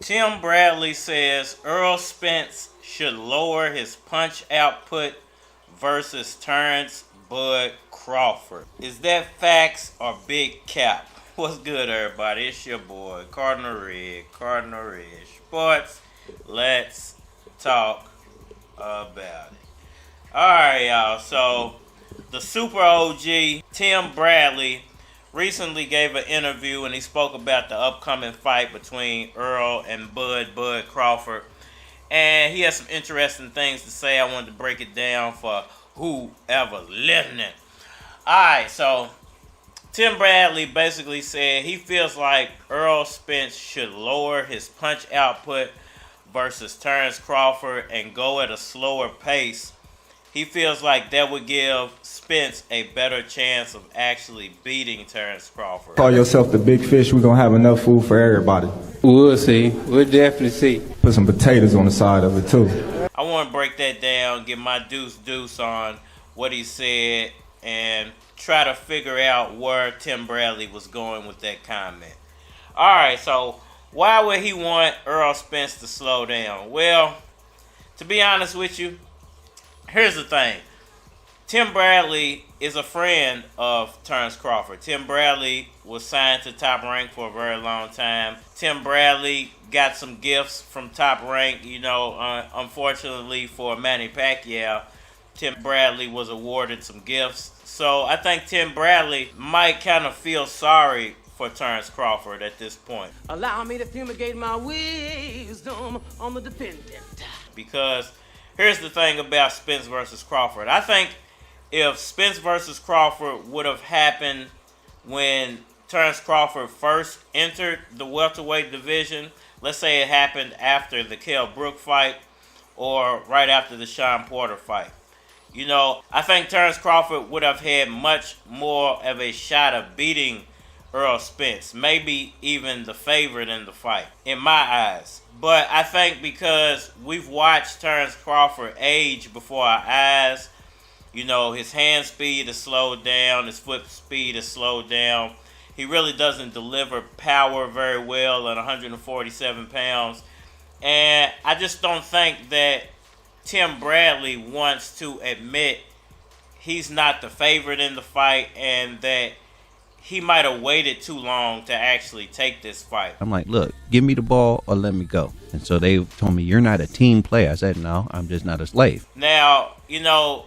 Tim Bradley says Errol Spence should lower his punch output versus Terence Bud Crawford. Is that facts or big cap? What's good, everybody? It's your boy, Cardinal Red Sports. Let's talk about it. Alright, y'all. So, the Super OG, Tim Bradley, recently gave an interview and he spoke about the upcoming fight between Errol and Bud Crawford. And he has some interesting things to say. I wanted to break it down for whoever listening. Alright, so Tim Bradley basically said he feels like Errol Spence should lower his punch output versus Terence Crawford and go at a slower pace. He feels like that would give Spence a better chance of actually beating Terence Crawford. Call yourself the big fish. We're going to have enough food for everybody. We'll see. We'll definitely see. Put some potatoes on the side of it, too. I want to break that down, get my deuce on what he said, and try to figure out where Tim Bradley was going with that comment. All right, so why would he want Errol Spence to slow down? Well, to be honest with you, here's the thing. Tim Bradley is a friend of Terence Crawford. Tim Bradley was signed to Top Rank for a very long time. Tim Bradley got some gifts from Top Rank. You know, unfortunately for Manny Pacquiao, Tim Bradley was awarded some gifts. So I think Tim Bradley might kind of feel sorry for Terence Crawford at this point. Allow me to fumigate my wisdom on the defendant. Because here's the thing about Spence versus Crawford. I think if Spence versus Crawford would have happened when Terence Crawford first entered the welterweight division, let's say it happened after the Kell Brook fight or right after the Shawn Porter fight, you know, I think Terence Crawford would have had much more of a shot of beating Errol Spence, maybe even the favorite in the fight, in my eyes. But I think because we've watched Terence Crawford age before our eyes, you know, his hand speed is slowed down, his foot speed is slowed down. He really doesn't deliver power very well at 147 pounds. And I just don't think that Tim Bradley wants to admit he's not the favorite in the fight and that he might have waited too long to actually take this fight. I'm like, look, give me the ball or let me go. And so they told me, you're not a team player. I said, no, I'm just not a slave. Now, you know,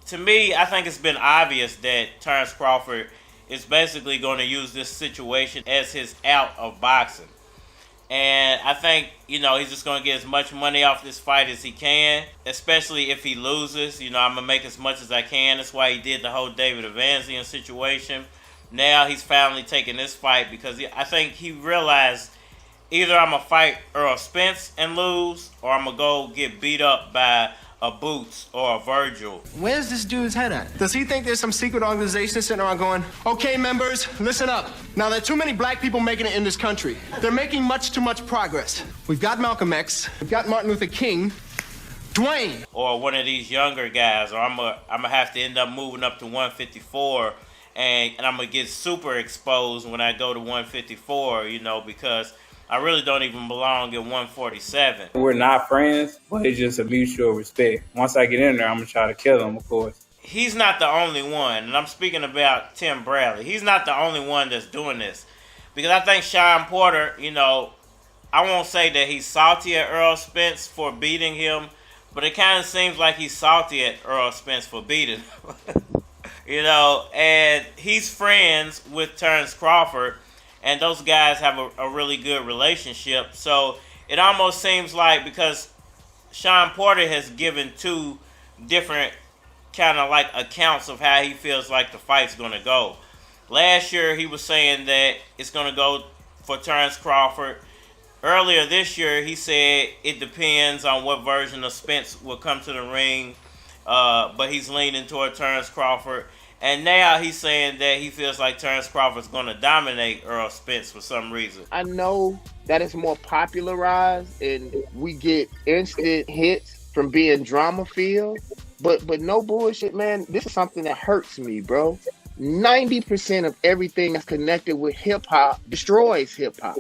to me, I think it's been obvious that Terence Crawford is basically going to use this situation as his out of boxing. And I think, you know, he's just going to get as much money off this fight as he can, especially if he loses. You know, I'm going to make as much as I can. That's why he did the whole David Evansian situation. Now he's finally taking this fight because I think he realized either I'm going to fight Errol Spence and lose, or I'm going to go get beat up by a Boots or a Virgil. Where's this dude's head at? Does he think there's some secret organization sitting around going, okay, members, listen up. Now, there are too many black people making it in this country. They're making much too much progress. We've got Malcolm X. We've got Martin Luther King. Dwayne. Or one of these younger guys, or I'm gonna have to end up moving up to 154, and I'm going to get super exposed when I go to 154, you know, because I really don't even belong at 147. We're not friends, but it's just a mutual respect. Once I get in there, I'm going to try to kill him, of course. He's not the only one, and I'm speaking about Tim Bradley. He's not the only one that's doing this. Because I think Shawn Porter, you know, I won't say that he's salty at Errol Spence for beating him, but it kind of seems like he's salty at Errol Spence for beating him. You know, and he's friends with Terence Crawford, and those guys have a really good relationship. So it almost seems like, because Shawn Porter has given two different kind of like accounts of how he feels like the fight's going to go. Last year, he was saying that it's going to go for Terence Crawford. Earlier this year, he said it depends on what version of Spence will come to the ring, but he's leaning toward Terence Crawford. And now he's saying that he feels like Terence Crawford's going to dominate Errol Spence for some reason. I know that it's more popularized and we get instant hits from being drama filled, but no bullshit, man. This is something that hurts me, bro. 90% of everything that's connected with hip hop destroys hip hop.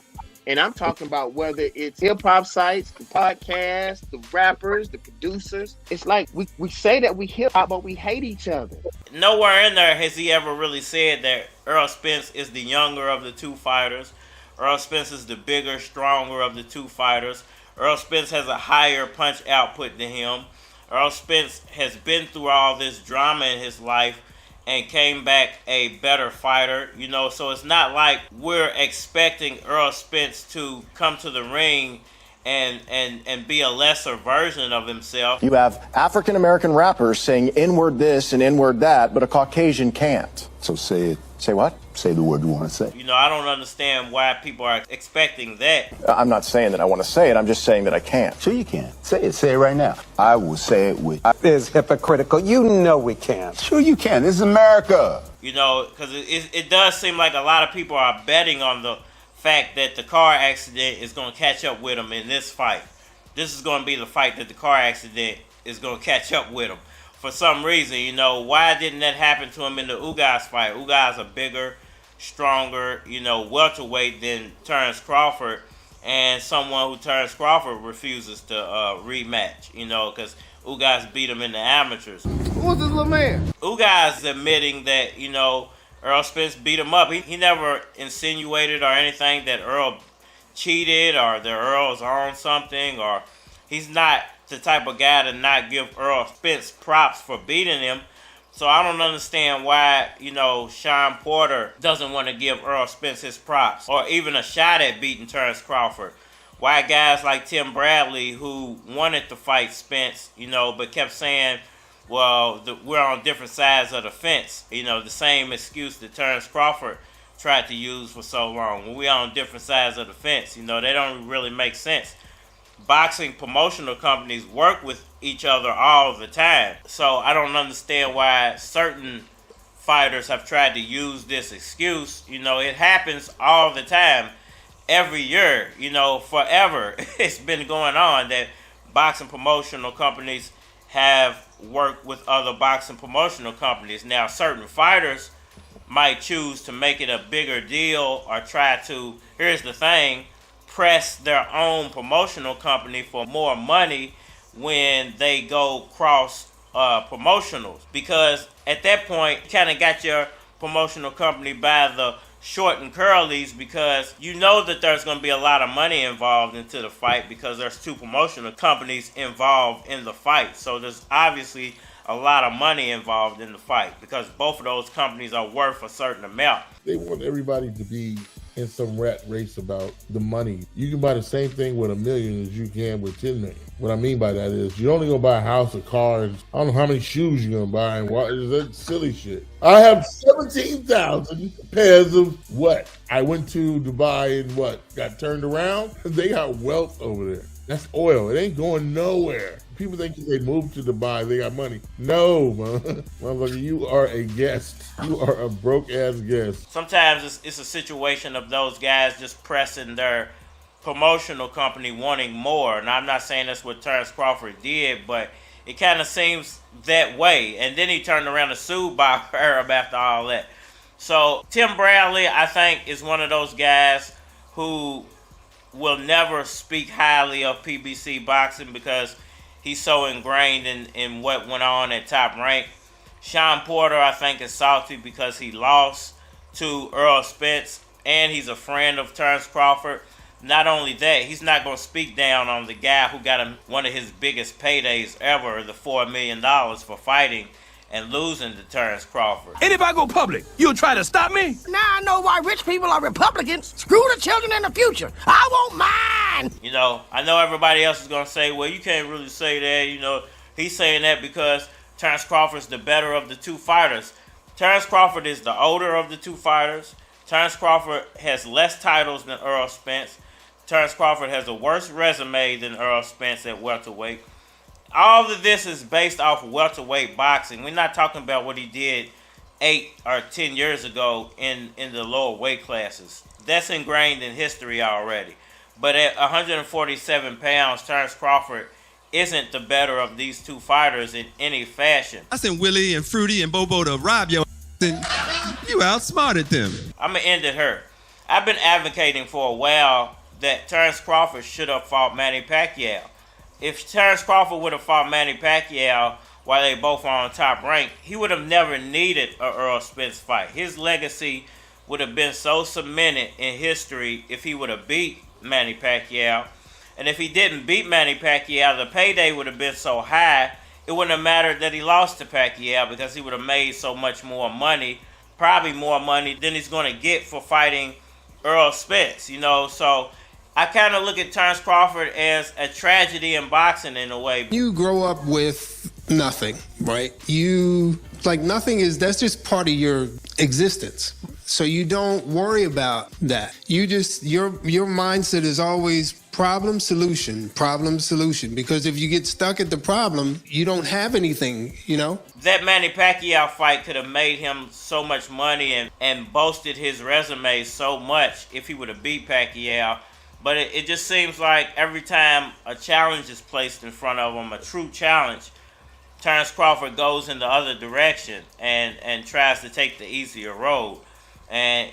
And I'm talking about whether it's hip hop sites, the podcasts, the rappers, the producers. It's like we say that we hip hop, but we hate each other. Nowhere in there has he ever really said that Errol Spence is the younger of the two fighters. Errol Spence is the bigger, stronger of the two fighters. Errol Spence has a higher punch output than him. Errol Spence has been through all this drama in his life and came back a better fighter, you know, so it's not like we're expecting Errol Spence to come to the ring and be a lesser version of himself. You have African-American rappers saying N-word this and N-word that, but a Caucasian can't. So say it. Say what? Say the word you want to say. You know, I don't understand why people are expecting that. I'm not saying that I want to say it. I'm just saying that I can't. Sure you can. Say it. Say it right now. I will say it with... Is hypocritical. You know we can't. Sure you can. This is America. You know, because it does seem like a lot of people are betting on the fact that the car accident is going to catch up with him in this fight. This is going to be the fight that the car accident is going to catch up with him. For some reason, you know, why didn't that happen to him in the Ugas fight? Ugas a bigger, stronger, you know, welterweight than Terence Crawford, and someone who Terence Crawford refuses to rematch, you know, because Ugas beat him in the amateurs. Who's this little man? Ugas admitting that, you know, Errol Spence beat him up. He never insinuated or anything that Errol cheated or that Errol's on something, or he's not the type of guy to not give Errol Spence props for beating him. So I don't understand why, you know, Shawn Porter doesn't want to give Errol Spence his props or even a shot at beating Terence Crawford. Why guys like Tim Bradley, who wanted to fight Spence, you know, but kept saying, well, we're on different sides of the fence. You know, the same excuse that Terence Crawford tried to use for so long. When we're on different sides of the fence, you know, they don't really make sense. Boxing promotional companies work with each other all the time. So I don't understand why certain fighters have tried to use this excuse. You know, it happens all the time, every year, you know, forever. It's been going on that boxing promotional companies have worked with other boxing promotional companies. Now, certain fighters might choose to make it a bigger deal or try to, here's the thing, press their own promotional company for more money when they go cross promotionals, because at that point you kind of got your promotional company by the short and curlies, because you know that there's going to be a lot of money involved into the fight because there's two promotional companies involved in the fight. So there's obviously a lot of money involved in the fight because both of those companies are worth a certain amount. They want everybody to be in some rat race about the money. You can buy the same thing with $1 million as you can with $10 million. What I mean by that is you're only gonna buy a house, a car, and I don't know how many shoes you're gonna buy and what is that silly shit. I have 17,000 pairs of what? I went to Dubai and what? Got turned around? They got wealth over there. That's oil. It ain't going nowhere. People think they moved to Dubai, they got money. No, man. Motherfucker, you are a guest. You are a broke-ass guest. Sometimes it's a situation of those guys just pressing their promotional company wanting more. And I'm not saying that's what Terence Crawford did, but it kind of seems that way. And then he turned around and sued Bob Arab after all that. So Tim Bradley, I think, is one of those guys who will never speak highly of PBC boxing because he's so ingrained in what went on at Top Rank. Shawn Porter, I think, is salty because he lost to Errol Spence, and he's a friend of Terence Crawford. Not only that, he's not going to speak down on the guy who got him one of his biggest paydays ever, the $4 million for fighting and losing to Terence Crawford. And if I go public, you'll try to stop me? Now I know why rich people are Republicans. Screw the children in the future. I won't mind. You know, I know everybody else is going to say, well, you can't really say that. You know, he's saying that because Terence Crawford's the better of the two fighters. Terence Crawford is the older of the two fighters. Terence Crawford has less titles than Errol Spence. Terence Crawford has a worse resume than Errol Spence at welterweight. All of this is based off welterweight boxing. We're not talking about what he did 8 or 10 years ago in the lower weight classes. That's ingrained in history already. But at 147 pounds, Terence Crawford isn't the better of these two fighters in any fashion. I sent Willie and Fruity and Bobo to rob your and you outsmarted them. I'm going to end it here. I've been advocating for a while that Terence Crawford should have fought Manny Pacquiao. If Terence Crawford would have fought Manny Pacquiao while they both were on top rank, he would have never needed an Errol Spence fight. His legacy would have been so cemented in history if he would have beat Manny Pacquiao. And if he didn't beat Manny Pacquiao, the payday would have been so high, it wouldn't have mattered that he lost to Pacquiao because he would have made so much more money, probably more money than he's going to get for fighting Errol Spence, you know. So I kind of look at Terence Crawford as a tragedy in boxing in a way. You grow up with nothing, right? Nothing that's just part of your existence. So you don't worry about that. You just, your mindset is always problem, solution, because if you get stuck at the problem, you don't have anything, you know? That Manny Pacquiao fight could have made him so much money and boasted his resume so much if he would have beat Pacquiao. But it just seems like every time a challenge is placed in front of him, a true challenge, Terence Crawford goes in the other direction and tries to take the easier road. And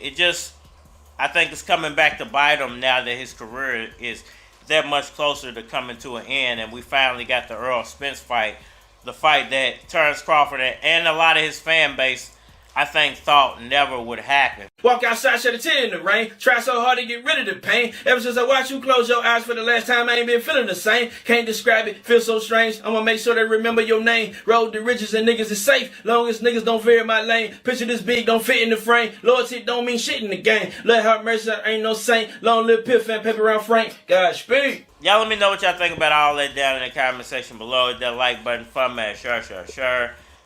I think it's coming back to bite him now that his career is that much closer to coming to an end. And we finally got the Errol Spence fight, the fight that Terence Crawford and a lot of his fan base, I think, thought never would happen. Walk outside, shed a tear in the rain. Try so hard to get rid of the pain. Ever since I watched you close your eyes for the last time, I ain't been feeling the same. Can't describe it, feel so strange. I'ma make sure they remember your name. Road to riches and niggas is safe. Long as niggas don't vary my lane. Picture this big, don't fit in the frame. Loyalty don't mean shit in the game. Let her mercy, ain't no saint. Long live Piff and Pepper around Frank. Godspeed. Y'all let me know what y'all think about all that down in the comment section below. Hit that like button, fun man, share.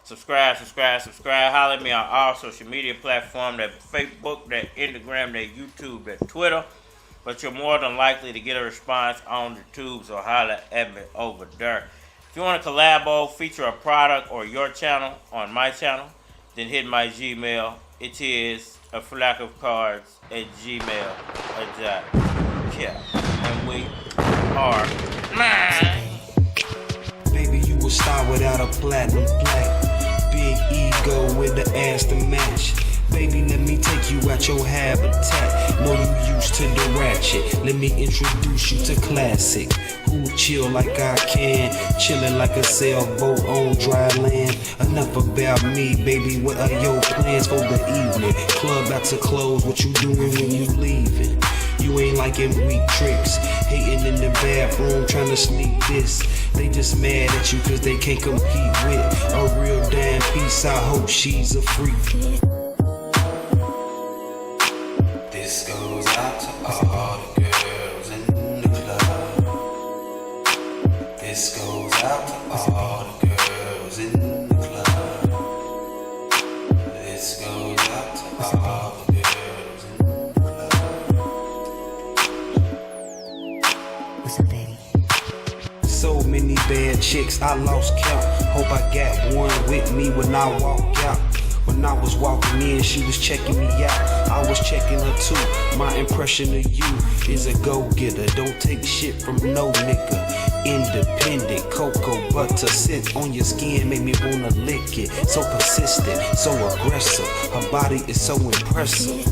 Subscribe. Holler at me on all social media platforms, that Facebook, that Instagram, that YouTube, that Twitter. But you're more than likely to get a response on the tubes or holler at me over there. If you want to collabo, feature a product or your channel on my channel, then hit my Gmail. It is a flack of cards at gmail.com. And we are mine. Baby, you a star without a platinum plaque. Big ego with the ass to match. Baby, let me take you out your habitat. Know you used to the ratchet. Let me introduce you to classic. Who chill like I can, chillin' like a sailboat on dry land. Enough about me, baby. What are your plans for the evening? Club about to close. What you doing when you leaving? You ain't liking weak tricks. Hating in the bathroom, trying to sneak this. They just mad at you cause they can't compete with a real damn piece. I hope she's a freak. This goes out to all the girls in the club. This goes out to all the girls in the club. This goes out to all the girls in the club. What's up, baby? So many bad chicks, I lost count. Hope I got one with me when I walk out. When I was walking in, she was checking me out. I was checking her too. My impression of you is a go-getter. Don't take shit from no nigga. Independent, cocoa butter sit on your skin, make me wanna lick it. So persistent, so aggressive. Her body is so impressive.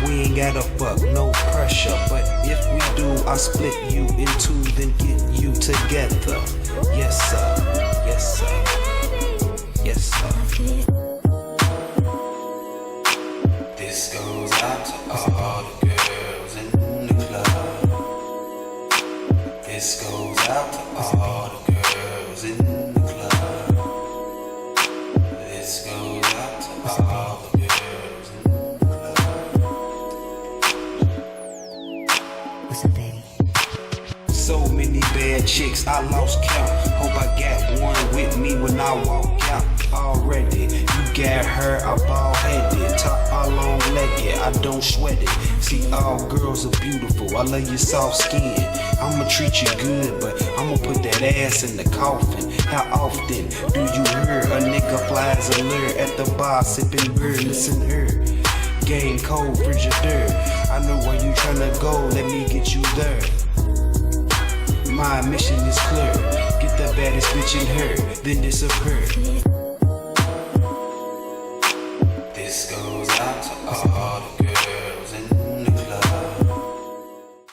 We ain't gotta fuck, no pressure. But if we do, I split you in two, then get you together. Yes sir, yes sir, yes sir. This goes out to all the girls in the club. This goes out to all the girls in the club. This goes out to all the girls in the club. What's up, baby? So many bad chicks, I lost count. Hope I got one with me when I walk out. Already, you got her, I bald-headed. Top all long-legged, I don't sweat it. See, all girls are beautiful, I love your soft skin. I'ma treat you good, but I'ma put that ass in the coffin. How often do you hear a nigga flies a lure at the bar sipping beer? Listen her, game cold frigidaire. I know where you tryna go, let me get you there. My My mission is clear. Get the baddest bitch in her, then disappear. This goes out to all the